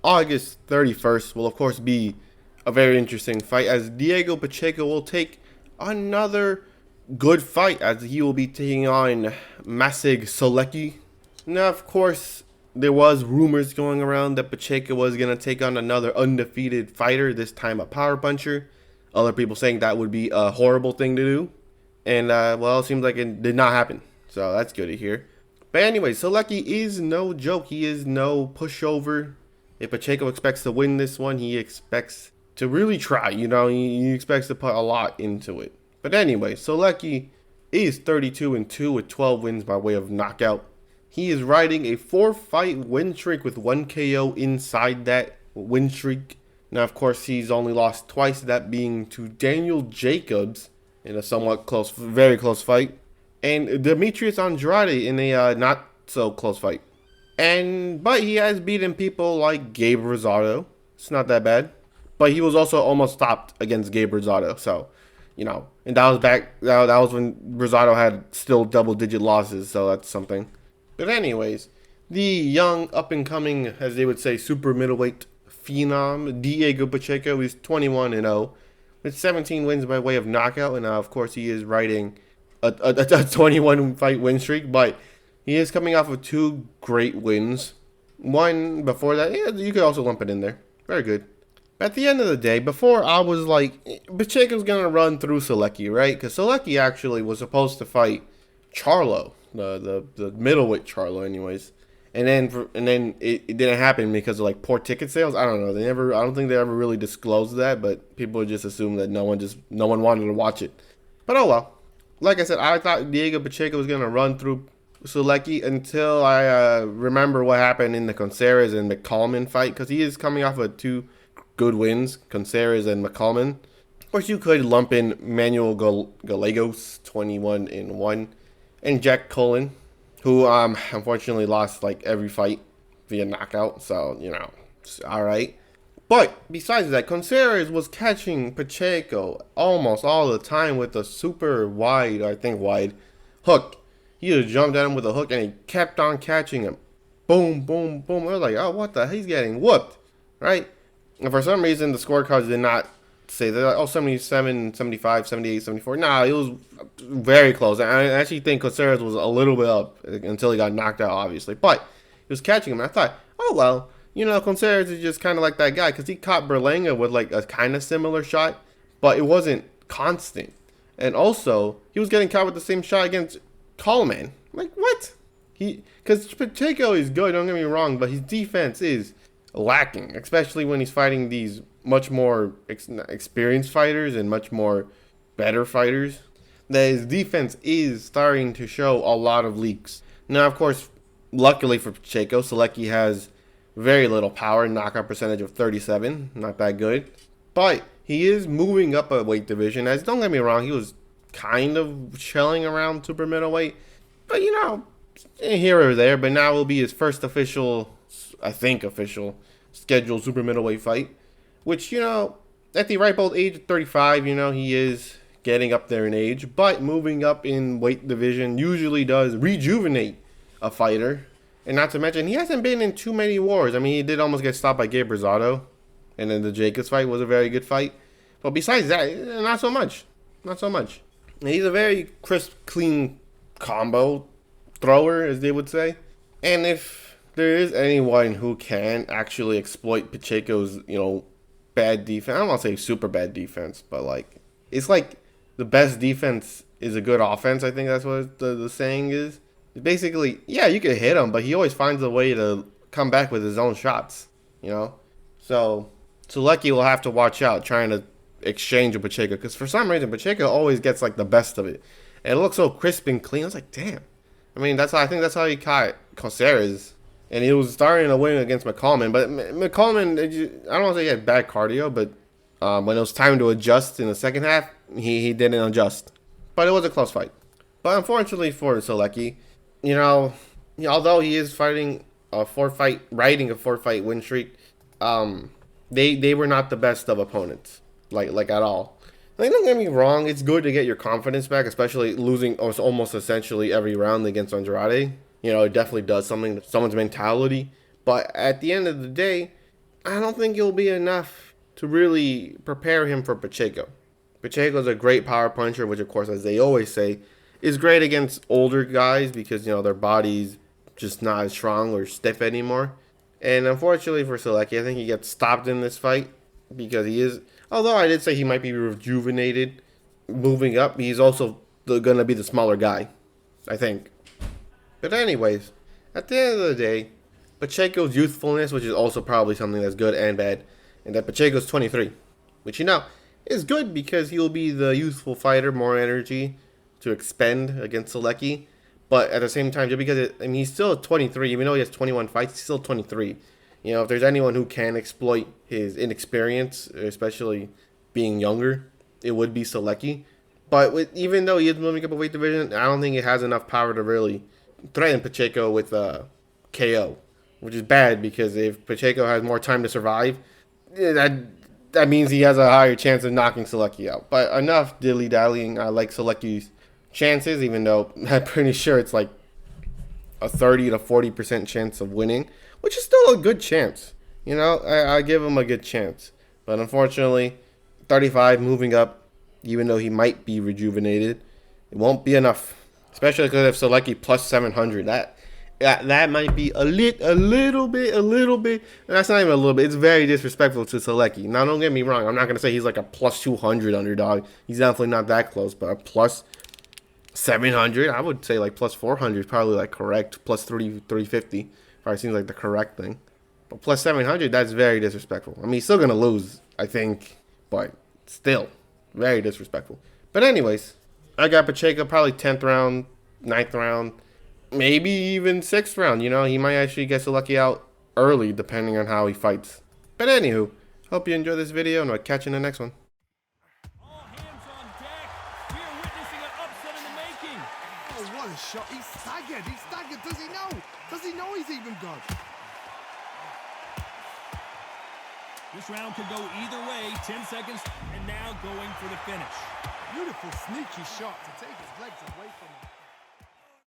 August 31st will, of course, be a very interesting fight as Diego Pacheco will take another good fight as he will be taking on Masig Suleki. Now, of course, there was rumors going around that Pacheco was going to take on another undefeated fighter, this time a power puncher. Other people saying that would be a horrible thing to do. And, well, it seems like it did not happen. So that's good to hear. But anyway, Suleki is no joke. He is no pushover. If Pacheco expects to win this one, he expects to really try. He expects to put a lot into it. But anyway, Suleki is 32-2 with 12 wins by way of knockout. He is riding a 4-fight win streak with 1 KO inside that win streak. Now, of course, he's only lost twice, that being to Daniel Jacobs in a somewhat close, very close fight, and Demetrius Andrade in a not so close fight. But he has beaten people like Gabe Rosado. It's not that bad. But he was also almost stopped against Gabe Rosado. So, and that was back. That was when Rosado had still double-digit losses. So that's something. But anyways, the young, up-and-coming, as they would say, super middleweight phenom Diego Pacheco is 21-0 with 17 wins by way of knockout, and of course he is riding a 21 fight win streak, but he is coming off of 2 great wins. One before that, yeah, you could also lump it in there. Very good. At the end of the day, before I was like, Pacheco's gonna run through Suleki, right? Because Suleki actually was supposed to fight Charlo, the middleweight Charlo, anyways. And then it didn't happen because of like poor ticket sales. I don't know. I don't think they ever really disclosed that, but people just assumed that no one wanted to watch it. But oh well. Like I said, I thought Diego Pacheco was gonna run through Suleki until I remember what happened in the Conceres and McCallman fight, because he is coming off of 2 good wins, Conceres and McCallman. Of course, you could lump in Manuel Gallegos, 21-1, and Jack Cullen, who unfortunately lost like every fight via knockout. So it's all right. But besides that, Conceres was catching Pacheco almost all the time with a super wide, I think wide, hook. He just jumped at him with a hook and he kept on catching him. Boom, boom, boom. I was like, oh, what the? He's getting whooped, right? And for some reason, the scorecards did not say that. Like, oh, 77, 75, 78, 74. Nah, it was very close. I actually think Conceres was a little bit up until he got knocked out, obviously. But he was catching him. And I thought, oh, well, Conceres is just kind of like that guy, because he caught Berlanga with like a kind of similar shot, but it wasn't constant. And also, he was getting caught with the same shot against Coleman. Like, what? Because Pacheco is good, don't get me wrong, but his defense is lacking, especially when he's fighting these much more experienced fighters and much more better fighters. That his defense is starting to show a lot of leaks. Now, of course, luckily for Pacheco, Suleki has very little power, knockout percentage of 37, not that good. But he is moving up a weight division. As don't get me wrong, he was kind of chilling around super middleweight, but here or there. But now will be his first official, I think official, scheduled super middleweight fight, which at the ripe old age of 35, he is getting up there in age. But moving up in weight division usually does rejuvenate a fighter. And not to mention, he hasn't been in too many wars. I mean, he did almost get stopped by Gabe Rosado. And then the Jacobs fight was a very good fight. But besides that, not so much. Not so much. And he's a very crisp, clean combo thrower, as they would say. And if there is anyone who can actually exploit Pacheco's, bad defense, I don't want to say super bad defense, but it's like the best defense is a good offense. I think that's what the saying is. Basically, yeah, you can hit him, but he always finds a way to come back with his own shots, So Suleki will have to watch out trying to exchange with Pacheco, because for some reason Pacheco always gets like the best of it, and it looks so crisp and clean. I was like, damn. I mean, I think that's how he caught Caceres, and he was starting to win against McCallman. But McCallman, I don't want to say he had bad cardio, but when it was time to adjust in the second half, he didn't adjust. But it was a close fight. But unfortunately for Suleki, although he is riding a 4-fight win streak, they were not the best of opponents, like at all. Don't get me wrong, it's good to get your confidence back, especially losing almost essentially every round against Andrade. It definitely does something to someone's mentality. But at the end of the day, I don't think it'll be enough to really prepare him for Pacheco. Pacheco's a great power puncher, which of course, as they always say, is great against older guys because, their body's just not as strong or stiff anymore. And unfortunately for Suleki, I think he gets stopped in this fight because he is, although I did say he might be rejuvenated moving up, he's also going to be the smaller guy, I think. But anyways, at the end of the day, Pacheco's youthfulness, which is also probably something that's good and bad, and that Pacheco's 23, which is good because he'll be the youthful fighter, more energy to expend against Suleki. But at the same time, just because he's still 23, even though he has 21 fights, he's still 23. If there's anyone who can exploit his inexperience, especially being younger, it would be Suleki. But even though he is moving up a weight division, I don't think it has enough power to really threaten Pacheco with KO, which is bad because if Pacheco has more time to survive, that means he has a higher chance of knocking Suleki out. But enough dilly-dallying. I like Suleki's chances, even though I'm pretty sure it's like a 30 to 40% chance of winning, which is still a good chance. I give him a good chance. But unfortunately, 35 moving up, even though he might be rejuvenated, it won't be enough. Especially because if Suleki plus 700, that might be a little bit. And that's not even a little bit. It's very disrespectful to Suleki. Now, don't get me wrong. I'm not going to say he's like a plus 200 underdog. He's definitely not that close. But a plus 700, I would say like plus 400 is probably like correct. Plus 350 probably seems like the correct thing. But plus 700, that's very disrespectful. I mean, he's still going to lose, I think. But still, very disrespectful. But anyways, I got Pacheco probably 10th round, 9th round. Maybe even 6th round, he might actually get Suleki out early depending on how he fights. But anywho, hope you enjoyed this video and I'll catch you in the next one. All hands on deck. We are witnessing an upset in the making. Oh, what a shot. He's staggered. Does he know? Does he know he's even got? This round could go either way. 10 seconds and now going for the finish. Beautiful, sneaky shot to take his legs away from him.